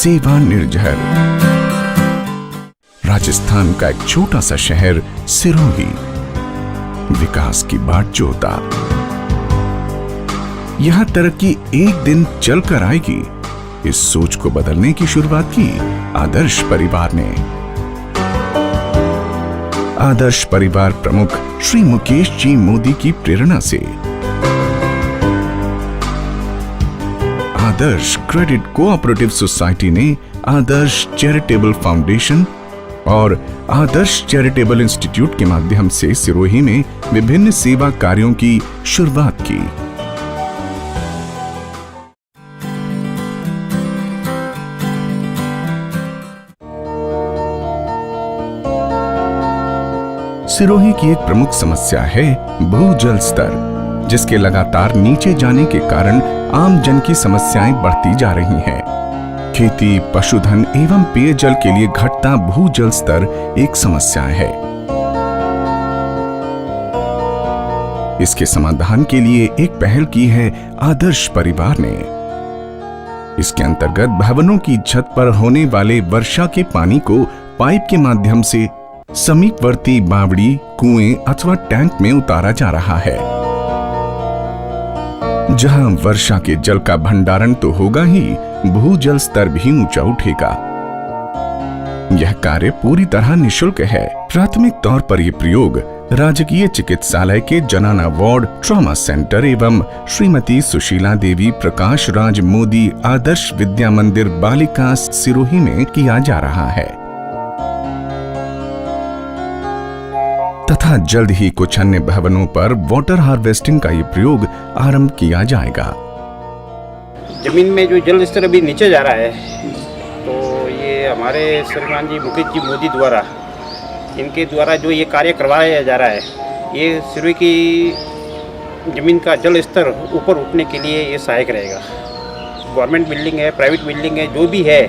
सेवा निर्झर। राजस्थान का एक छोटा सा शहर सिरोही विकास की बाट जोता। यहां तरक्की एक दिन चलकर आएगी, इस सोच को बदलने की शुरुआत की आदर्श परिवार ने। आदर्श परिवार प्रमुख श्री मुकेश जी मोदी की प्रेरणा से आदर्श क्रेडिट कोऑपरेटिव सोसाइटी ने आदर्श चैरिटेबल फाउंडेशन और आदर्श चैरिटेबल इंस्टीट्यूट के माध्यम से सिरोही में विभिन्न सेवा कार्यों की शुरुआत की। सिरोही की एक प्रमुख समस्या है भूजल स्तर, जिसके लगातार नीचे जाने के कारण आम जन की समस्याएं बढ़ती जा रही हैं। खेती, पशुधन एवं पेयजल के लिए घटता भूजल स्तर एक समस्या है। इसके समाधान के लिए एक पहल की है आदर्श परिवार ने। इसके अंतर्गत भवनों की छत पर होने वाले वर्षा के पानी को पाइप के माध्यम से समीपवर्ती बावड़ी, कुएं अथवा टैंक में उतारा जा रहा है, जहां वर्षा के जल का भंडारण तो होगा ही, भूजल स्तर भी ऊंचा उठेगा। यह कार्य पूरी तरह निःशुल्क है। प्राथमिक तौर पर यह प्रयोग राजकीय चिकित्सालय के जनाना वार्ड, ट्रॉमा सेंटर एवं श्रीमती सुशीला देवी प्रकाश राज मोदी आदर्श विद्या मंदिर बालिका सिरोही में किया जा रहा है तथा जल्द ही कुछ अन्य भवनों पर वाटर हार्वेस्टिंग का ये प्रयोग आरंभ किया जाएगा। जमीन में जो जल स्तर अभी नीचे जा रहा है, तो ये हमारे श्रीमान जी मुकेश जी मोदी द्वारा, इनके द्वारा जो ये कार्य करवाया जा रहा है, ये सिरोही की ज़मीन का जल स्तर ऊपर उठने के लिए ये सहायक रहेगा। गवर्नमेंट बिल्डिंग है, प्राइवेट बिल्डिंग है, जो भी है,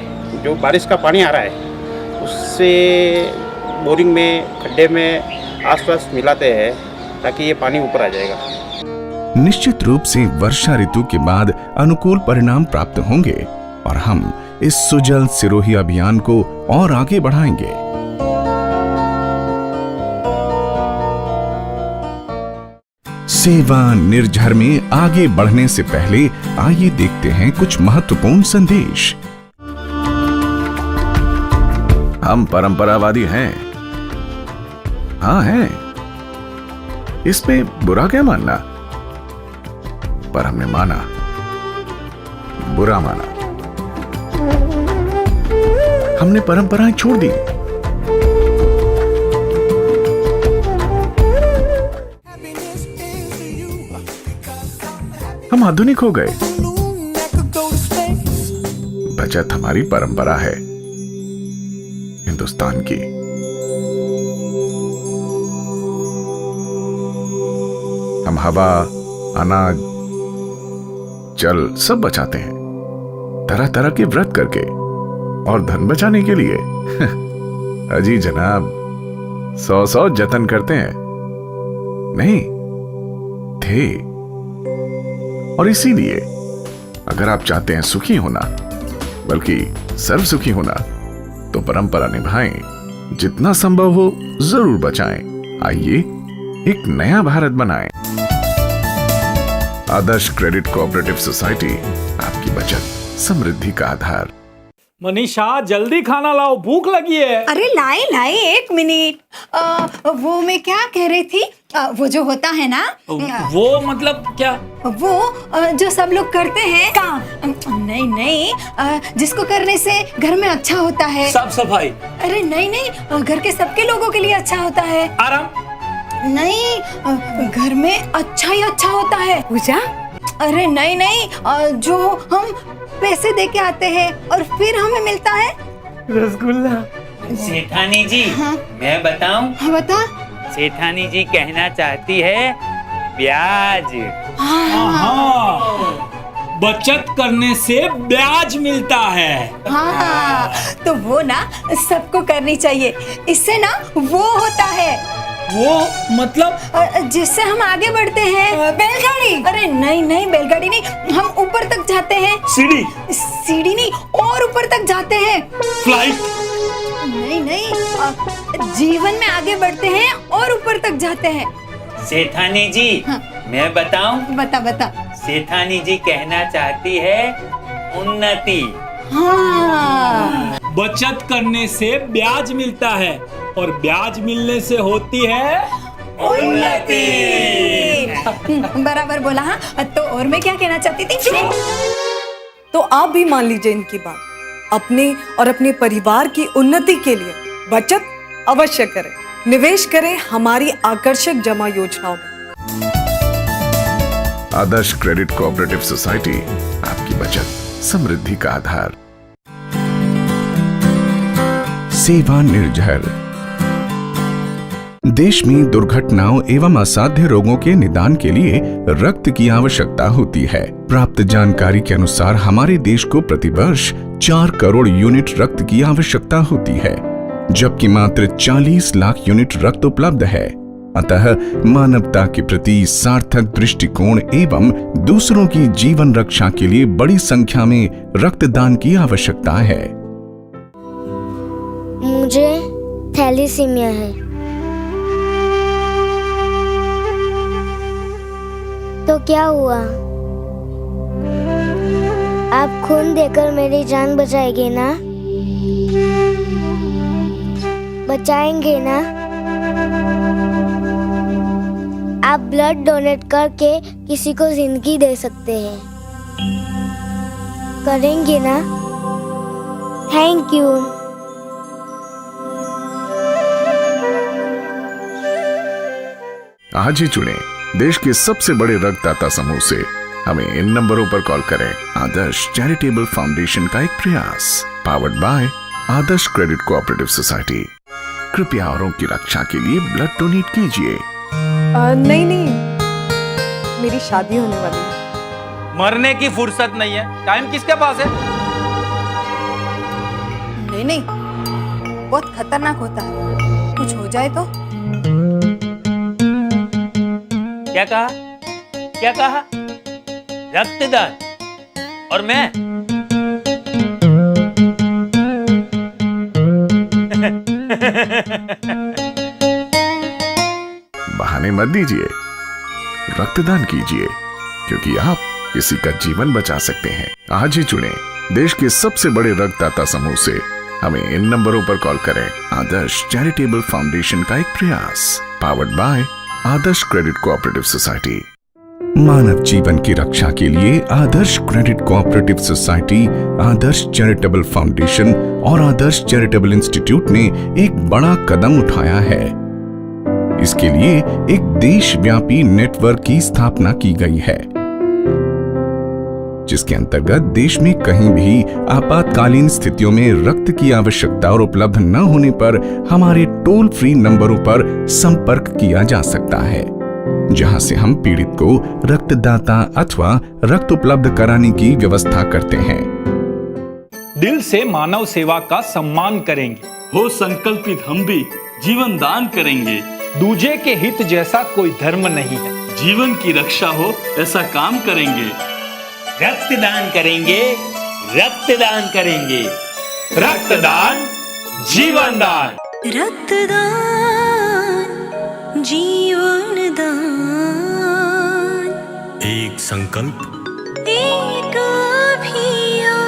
जो बारिश का पानी आ रहा है उससे बोरिंग में, खड्डे में आसपास मिलाते हैं ताकि ये पानी ऊपर आ जाएगा। निश्चित रूप से वर्षा ऋतु के बाद अनुकूल परिणाम प्राप्त होंगे और हम इस सुजल सिरोही अभियान को और आगे बढ़ाएंगे। सेवा निर्झर में आगे बढ़ने से पहले आइए देखते हैं कुछ महत्वपूर्ण संदेश। हम परंपरावादी हैं। हाँ है, इसमें बुरा क्या मानना, पर हमने माना, बुरा माना। हमने परंपराएं छोड़ दी। हम आधुनिक हो गए। बचत हमारी परंपरा है हिंदुस्तान की। हम हवा, अनाज, जल सब बचाते हैं, तरह तरह के व्रत करके और धन बचाने के लिए। अजी जनाब, 100 जतन करते हैं, नहीं थे। और इसीलिए अगर आप चाहते हैं सुखी होना, बल्कि सर्व सुखी होना, तो परंपरा निभाएं, जितना संभव हो जरूर बचाएं। आइए एक नया भारत बनाएं। आदर्श क्रेडिट कोऑपरेटिव सोसाइटी, आपकी बचत समृद्धि का आधार। मनीषा, जल्दी खाना लाओ, भूख लगी है। अरे लाए एक मिनट। वो मैं क्या कह रही थी, वो जो होता है ना, वो मतलब क्या? वो जो सब लोग करते हैं काम। नहीं, जिसको करने से घर में अच्छा होता है। साफ सफाई? अरे नहीं, घर के सबके लोगों के लिए अच्छा होता है। आराम? नहीं, घर में अच्छा ही अच्छा होता है। पूजा? अरे नहीं, जो हम पैसे दे के आते हैं और फिर हमें मिलता है रसगुल्ला। सेठानी जी, मैं बताऊं? हाँ बता। सेठानी जी कहना चाहती है ब्याज। हाँ, बचत करने से ब्याज मिलता है। हाँ, तो वो ना सबको करनी चाहिए, इससे ना वो होता है। वो मतलब? जिससे हम आगे बढ़ते हैं। बैलगाड़ी? अरे नहीं, बैलगाड़ी नहीं, हम ऊपर तक जाते हैं। सीढ़ी नहीं, और ऊपर तक जाते हैं। फ्लाइट। नहीं नहीं, जीवन में आगे बढ़ते हैं और ऊपर तक जाते हैं। सेठानी जी, हाँ। मैं बताऊं? बता बता। सेठानी जी कहना चाहती है उन्नति। हाँ। बचत करने से ब्याज मिलता है और ब्याज मिलने से होती है उन्नति। बराबर बोला। हाँ, तो और मैं क्या कहना चाहती थी? तो आप भी मान लीजिए इनकी बात, अपने और अपने परिवार की उन्नति के लिए बचत अवश्य करें, निवेश करें हमारी आकर्षक जमा योजनाओं में। आदर्श क्रेडिट कोऑपरेटिव सोसाइटी, आपकी बचत समृद्धि का आधार। सेवा निर्झर। देश में दुर्घटनाओं एवं असाध्य रोगों के निदान के लिए रक्त की आवश्यकता होती है। प्राप्त जानकारी के अनुसार हमारे देश को प्रतिवर्ष 4 करोड़ यूनिट रक्त की आवश्यकता होती है, जबकि मात्र 40 लाख यूनिट रक्त उपलब्ध है। अतः मानवता के प्रति सार्थक दृष्टिकोण एवं दूसरों की जीवन रक्षा के लिए बड़ी संख्या में रक्तदान की आवश्यकता है। मुझे थैलीसीमिया है, तो क्या हुआ? आप खून देकर मेरी जान बचाएंगे ना? बचाएंगे ना? आप ब्लड डोनेट करके किसी को जिंदगी दे सकते हैं, करेंगे ना? Thank you. आज ही चुनें देश के सबसे बड़े रक्तदाता समूह से। हमें इन नंबरों पर कॉल करें। आदर्श चैरिटेबल फाउंडेशन का एक प्रयास, powered by Adarsh credit cooperative society. कृपया औरों की रक्षा के लिए ब्लड डोनेट कीजिए। नहीं, मेरी शादी होने वाली है। मरने की फुर्सत नहीं है, टाइम किसके पास है? नहीं, बहुत खतरनाक होता है, कुछ हो जाए तो। क्या कहा? क्या कहा? रक्तदान? और मैं? बहाने मत दीजिए, रक्तदान कीजिए, क्योंकि आप किसी का जीवन बचा सकते हैं। आज ही चुनें देश के सबसे बड़े रक्तदाता समूह से। हमें इन नंबरों पर कॉल करें। आदर्श चैरिटेबल फाउंडेशन का एक प्रयास, powered by Adarsh credit cooperative society. मानव जीवन की रक्षा के लिए Adarsh credit cooperative society, Adarsh charitable foundation और आदर्श चैरिटेबल इंस्टीट्यूट ने एक बड़ा कदम उठाया है। इसके लिए एक देशव्यापी नेटवर्क की स्थापना की गई है, जिसके अंतर्गत देश में कहीं भी आपातकालीन स्थितियों में रक्त की आवश्यकता और उपलब्ध न होने पर हमारे टोल फ्री नंबरों पर संपर्क किया जा सकता है, जहां से हम पीड़ित को रक्तदाता अथवा रक्त उपलब्ध कराने की व्यवस्था करते हैं। दिल से मानव सेवा का सम्मान करेंगे, हो संकल्पित हम भी जीवन दान करेंगे। दूजे के हित जैसा कोई धर्म नहीं है। जीवन की रक्षा हो ऐसा काम करेंगे। रक्तदान करेंगे, रक्तदान करेंगे। रक्तदान जीवन दान। रक्तदान जीवन दान, एक संकल्प, एक अभियान।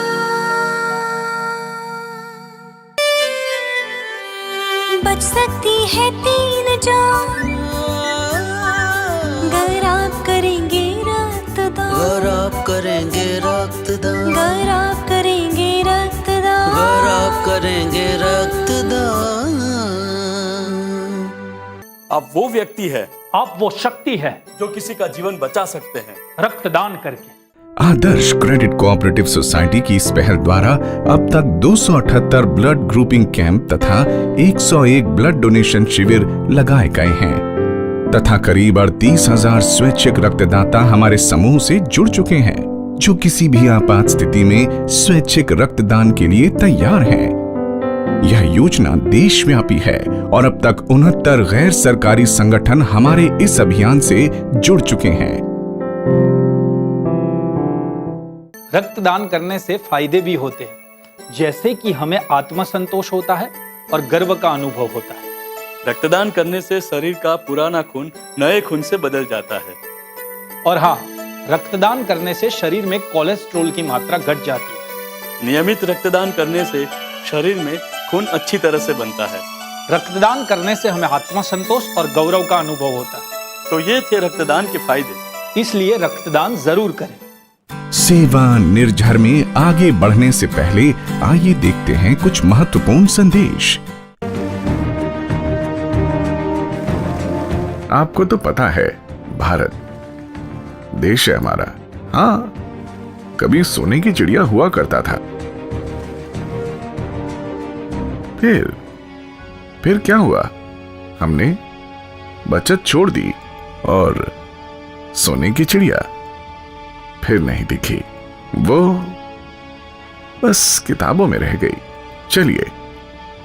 बच सकती है 3 जान अगर आप करेंगे रक्तदान। अगर आप करेंगे रक्तदान, अगर आप करेंगे रक्तदान, अगर आप करेंगे रक्तदान। आप वो व्यक्ति है, आप वो शक्ति है जो किसी का जीवन बचा सकते हैं रक्तदान करके। आदर्श क्रेडिट कोऑपरेटिव सोसाइटी की इस पहल द्वारा अब तक 278 ब्लड ग्रुपिंग कैंप तथा 101 ब्लड डोनेशन शिविर लगाए गए हैं तथा करीब 38,000 स्वैच्छिक रक्तदाता हमारे समूह से जुड़ चुके हैं, जो किसी भी आपात स्थिति में स्वैच्छिक रक्तदान के लिए तैयार हैं। यह योजना देशव्यापी है और अब तक 69 गैर सरकारी संगठन हमारे इस अभियान से जुड़ चुके हैं। रक्तदान करने से फायदे भी होते हैं। जैसे कि हमें आत्मसंतोष होता है और गर्व का अनुभव होता है। रक्तदान करने से शरीर का पुराना खून नए खून से बदल जाता है। और हाँ, रक्तदान करने से शरीर में कोलेस्ट्रॉल की मात्रा घट जाती है। नियमित रक्तदान करने से शरीर में खून अच्छी तरह से बनता है। रक्तदान करने से हमें आत्मसंतोष और गौरव का अनुभव होता है। तो ये थे रक्तदान के फायदे। इसलिए रक्तदान जरूर करें। सेवा निर्झर में आगे बढ़ने से पहले आइए देखते हैं कुछ महत्वपूर्ण संदेश। आपको तो पता है, भारत देश है हमारा। हाँ, कभी सोने की चिड़िया हुआ करता था। फिर क्या हुआ? हमने बचत छोड़ दी और सोने की चिड़िया फिर नहीं दिखी। वो बस किताबों में रह गई। चलिए,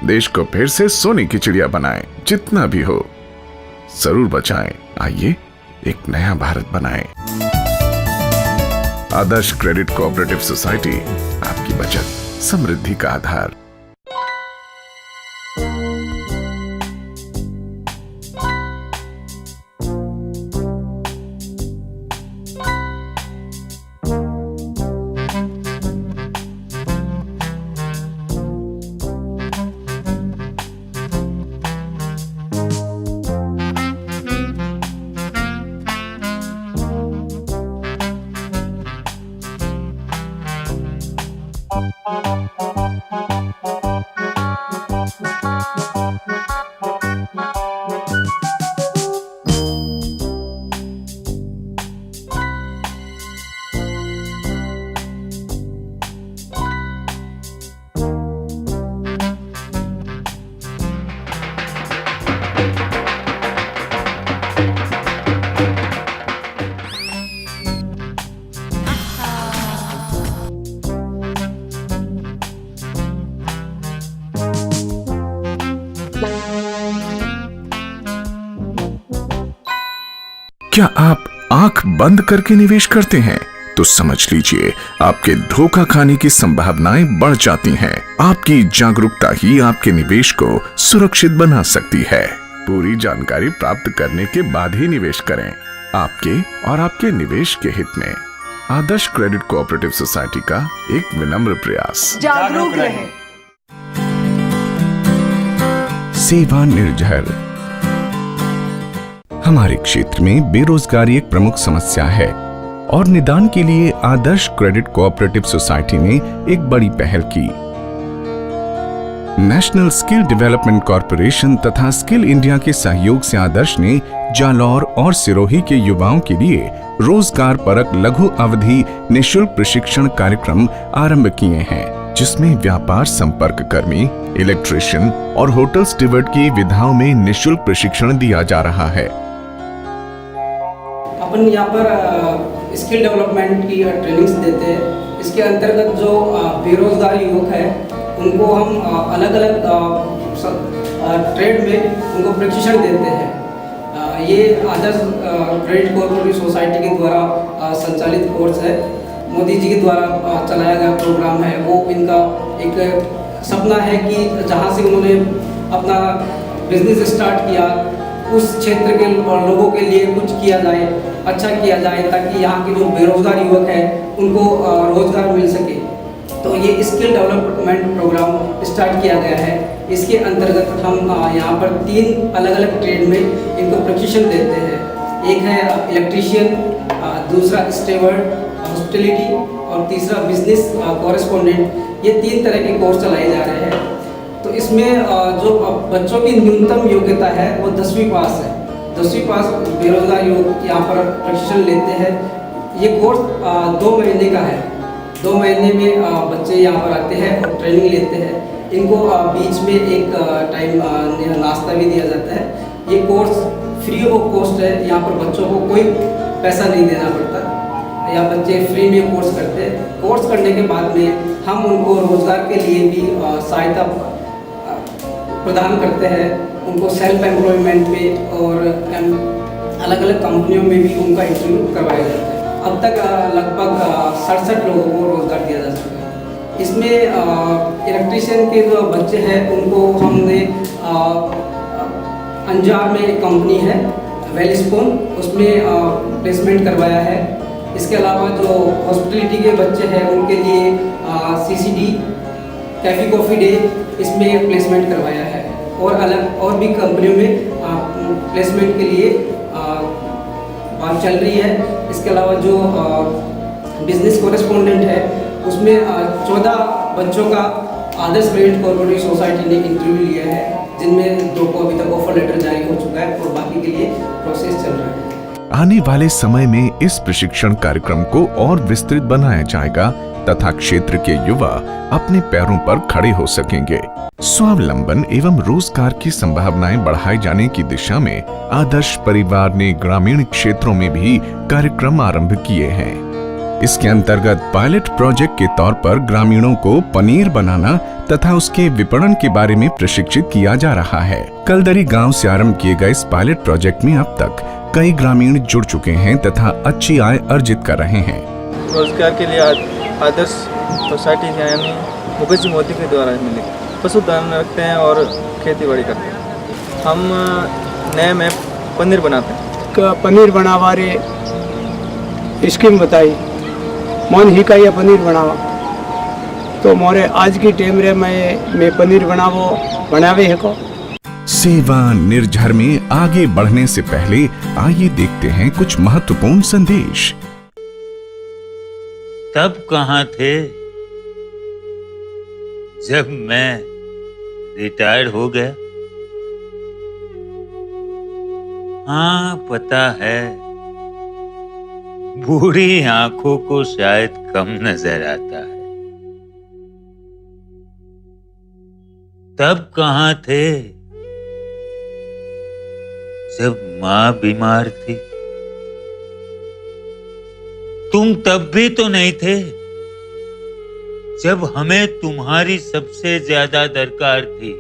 देश को फिर से सोने की चिड़िया बनाएं। जितना भी हो जरूर बचाएं। आइए एक नया भारत बनाएं। आदर्श क्रेडिट कोऑपरेटिव सोसाइटी, आपकी बचत समृद्धि का आधार। क्या आप आंख बंद करके निवेश करते हैं? तो समझ लीजिए, आपके धोखा खाने की संभावनाएं बढ़ जाती हैं। आपकी जागरूकता ही आपके निवेश को सुरक्षित बना सकती है। पूरी जानकारी प्राप्त करने के बाद ही निवेश करें। आपके और आपके निवेश के हित में आदर्श क्रेडिट कोऑपरेटिव सोसाइटी का एक विनम्र प्रयास। जागरूक रहें। सेवा निर्झर। हमारे क्षेत्र में बेरोजगारी एक प्रमुख समस्या है और निदान के लिए आदर्श क्रेडिट कोऑपरेटिव सोसाइटी ने एक बड़ी पहल की। नेशनल स्किल डेवलपमेंट कॉरपोरेशन तथा स्किल इंडिया के सहयोग से आदर्श ने जालौर और सिरोही के युवाओं के लिए रोजगार परक लघु अवधि निःशुल्क प्रशिक्षण कार्यक्रम आरंभ किए हैं, जिसमें व्यापार संपर्क कर्मी, इलेक्ट्रिशियन और होटल स्टीवर्ड की विधाओं में निःशुल्क प्रशिक्षण दिया जा रहा है। अपन यहाँ पर स्किल डेवलपमेंट की ट्रेनिंग्स देते हैं। इसके अंतर्गत जो बेरोजगार युवक है उनको हम अलग अलग ट्रेड में उनको प्रशिक्षण देते हैं। ये आदर्श क्रेडिट कोऑपरेटिव सोसाइटी के द्वारा संचालित कोर्स है। मोदी जी के द्वारा चलाया गया प्रोग्राम है। वो इनका एक सपना है कि जहाँ से उन्होंने अपना बिजनेस स्टार्ट किया, उस क्षेत्र के लोगों के लिए कुछ किया जाए, अच्छा किया जाए, ताकि यहाँ के जो बेरोजगार युवक हैं उनको रोजगार मिल सके। तो ये स्किल डेवलपमेंट प्रोग्राम स्टार्ट किया गया है। इसके अंतर्गत हम यहाँ पर 3 अलग अलग ट्रेड में इनको प्रशिक्षण देते हैं। एक है इलेक्ट्रीशियन, दूसरा स्टीवर्ड, हॉस्पिटलिटी और तीसरा बिजनेस कॉरेस्पॉन्डेंट। ये 3 तरह के कोर्स चलाए जा रहे हैं। तो इसमें जो बच्चों की न्यूनतम योग्यता है वो 10वीं पास है। 10वीं पास बेरोजगार युवक यहाँ पर प्रशिक्षण लेते हैं। ये कोर्स 2 महीने का है। 2 महीने में बच्चे यहाँ पर आते हैं और ट्रेनिंग लेते हैं। इनको बीच में एक टाइम नाश्ता भी दिया जाता है। ये कोर्स फ्री ऑफ कॉस्ट है। यहाँ पर बच्चों को कोई पैसा नहीं देना पड़ता। या बच्चे फ्री में कोर्स करते हैं। कोर्स करने के बाद में हम उनको रोजगार के लिए भी सहायता प्रदान करते हैं। उनको सेल्फ एम्प्लॉयमेंट में और अलग अलग कंपनियों में भी उनका इंटरव्यू करवाया जाता है। अब तक लगभग 67 लोगों को रोजगार दिया जा चुका है। इसमें इलेक्ट्रिशियन के जो बच्चे हैं उनको हमने अंजार में एक कंपनी है वेलस्पोन, उसमें प्लेसमेंट करवाया है। इसके अलावा जो हॉस्पिटलिटी के बच्चे हैं उनके लिए CCD कैफ़ी कॉफ़ी डे इसमें प्लेसमेंट करवाया है, और अलग और भी कंपनियों में प्लेसमेंट के लिए बात चल रही है। इसके अलावा जो बिजनेस कॉरेस्पॉन्डेंट है उसमें 14 बच्चों का आदर्श क्रेडिट कोऑपरेटिव सोसाइटी ने इंटरव्यू लिया है, जिनमें 2 को अभी तक ऑफर लेटर जारी हो चुका है और बाकी के लिए प्रोसेस चल रहा है। आने वाले समय में इस प्रशिक्षण कार्यक्रम को और विस्तृत बनाया जाएगा तथा क्षेत्र के युवा अपने पैरों पर खड़े हो सकेंगे। स्वावलंबन एवं रोजगार की संभावनाएं बढ़ाए जाने की दिशा में आदर्श परिवार ने ग्रामीण क्षेत्रों में भी कार्यक्रम आरंभ किए हैं। इसके अंतर्गत पायलट प्रोजेक्ट के तौर पर ग्रामीणों को पनीर बनाना तथा उसके विपणन के बारे में प्रशिक्षित किया जा रहा है। कलदरी गांव से आरंभ किए गए इस पायलट प्रोजेक्ट में अब तक कई ग्रामीण जुड़ चुके हैं तथा अच्छी आय अर्जित कर रहे हैं। रोजगार के लिए आदर्श सोसाइटी यानी मुकेश जी मोदी के द्वारा मिले पशुधन रखते हैं और खेती बाड़ी करते हैं। हम नए में पनीर बनाते हैं। पनीर बनावारे स्कीम बताई मन ही का ये पनीर बनावा, तो मोरे आज की टाइम रे मैं पनीर बनावे है को। सेवा निर्झर में आगे बढ़ने से पहले आइए देखते हैं कुछ महत्वपूर्ण संदेश। तब कहाँ थे जब मैं रिटायर्ड हो गया? हाँ पता है, बूढ़ी आंखों को शायद कम नजर आता है। तब कहाँ थे जब माँ बीमार थी? तुम तब भी तो नहीं थे जब हमें तुम्हारी सबसे ज्यादा दरकार थी।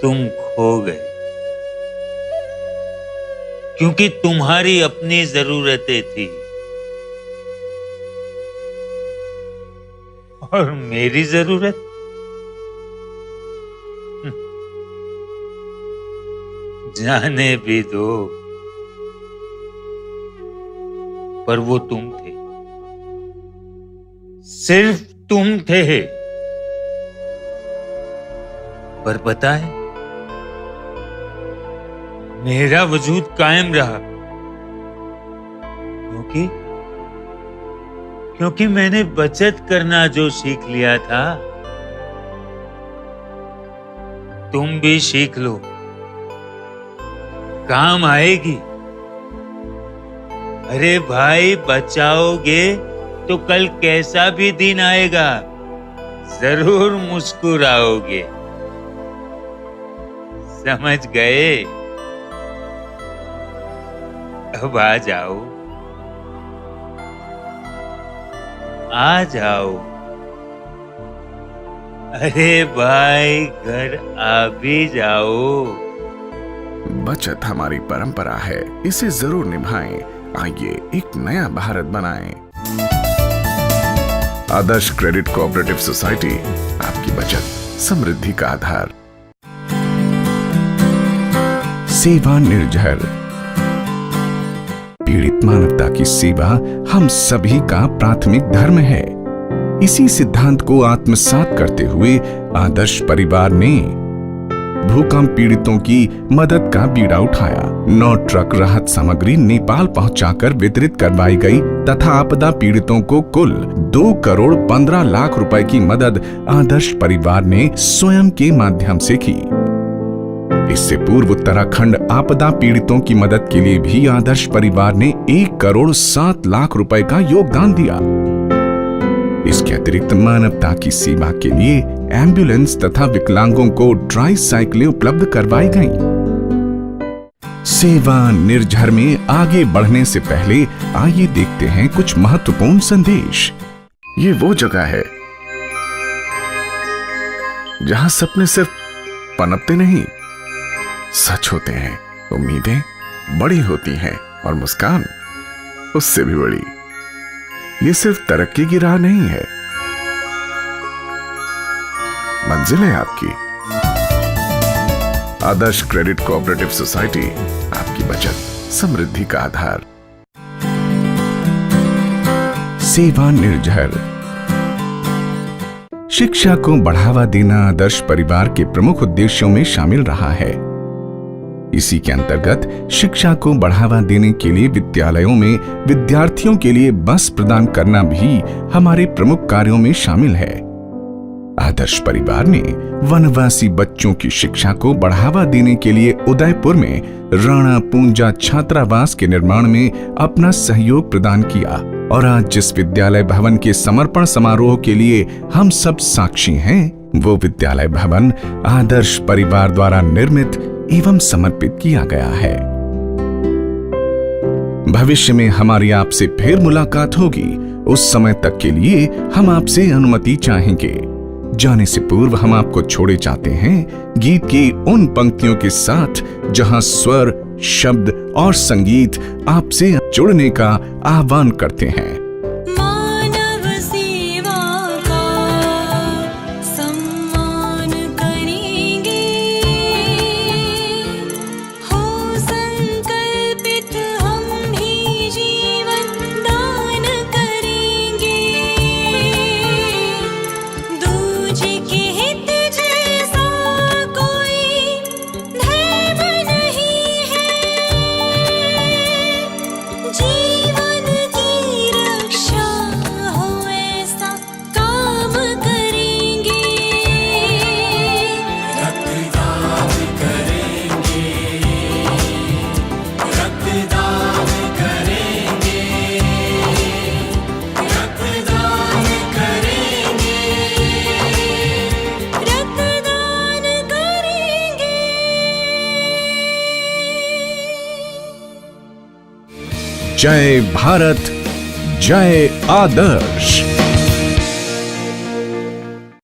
तुम खो गए क्योंकि तुम्हारी अपनी जरूरतें थी और मेरी जरूरत जाने भी दो, पर वो तुम थे, सिर्फ तुम थे। पर पता है, मेरा वजूद कायम रहा क्योंकि मैंने बचत करना जो सीख लिया था, तुम भी सीख लो, काम आएगी। अरे भाई, बचाओगे तो कल कैसा भी दिन आएगा, जरूर मुस्कुराओगे। समझ गए? अब आ जाओ, आ जाओ। अरे भाई, घर आ भी जाओ। बचत हमारी परंपरा है, इसे जरूर निभाएं। आइए एक नया भारत बनाएं। आदर्श क्रेडिट कोऑपरेटिव सोसाइटी, आपकी बचत समृद्धि का आधार। सेवा निर्झर, पीड़ित मानवता की सेवा हम सभी का प्राथमिक धर्म है। इसी सिद्धांत को आत्मसात करते हुए आदर्श परिवार ने भूकंप पीड़ितों की मदद का बीड़ा उठाया। 9 ट्रक राहत सामग्री नेपाल पहुंचाकर वितरित करवाई गई तथा आपदा पीड़ितों को कुल 2 करोड़ 15 लाख रुपए की मदद आदर्श परिवार ने स्वयं के माध्यम से की। इससे पूर्व उत्तराखंड आपदा पीड़ितों की मदद के लिए भी आदर्श परिवार ने 1 करोड़ 7 लाख रुपए का योगदान दिया। इसके अतिरिक्त मानवता की सेवा के लिए एम्बुलेंस तथा विकलांगों को ट्राई साइकिलें उपलब्ध करवाई गईं। सेवा निर्झर में आगे बढ़ने से पहले आइए देखते हैं कुछ महत्वपूर्ण संदेश। ये वो जगह है जहां सपने सिर्फ पनपते नहीं, सच होते हैं। उम्मीदें बड़ी होती हैं और मुस्कान उससे भी बड़ी। ये सिर्फ तरक्की की राह नहीं है, मंजिल है आपकी। आदर्श क्रेडिट कोऑपरेटिव सोसाइटी, आपकी बचत समृद्धि का आधार। सेवा निर्झर। शिक्षा को बढ़ावा देना आदर्श परिवार के प्रमुख उद्देश्यों में शामिल रहा है। इसी के अंतर्गत शिक्षा को बढ़ावा देने के लिए विद्यालयों में विद्यार्थियों के लिए बस प्रदान करना भी हमारे प्रमुख कार्यों में शामिल है। आदर्श परिवार ने वनवासी बच्चों की शिक्षा को बढ़ावा देने के लिए उदयपुर में राणा पूंजा छात्रावास के निर्माण में अपना सहयोग प्रदान किया और आज जिस विद्यालय भवन के समर्पण समारोह के लिए हम सब साक्षी हैं, वो विद्यालय भवन आदर्श परिवार द्वारा निर्मित एवं समर्पित किया गया है। भविष्य में हमारी आपसे फिर मुलाकात होगी। उस समय तक के लिए हम आपसे अनुमति चाहेंगे। जाने से पूर्व हम आपको छोड़े जाते हैं गीत की उन पंक्तियों के साथ जहां स्वर, शब्द और संगीत आपसे जुड़ने का आह्वान करते हैं। मानव सेवा का सम्मान करेंगे, हो संकल्पित हम भी जीवन दान करेंगे। दूजे के हित जैसा कोई धर्म नहीं है, जीवन की रक्षा हो ऐसा काम करेंगे। रक्तदान करेंगे, रक्तदान करेंगे, रक्तदान करेंगे, रक्तदान करेंगे। जय भारत, जय आदर्श।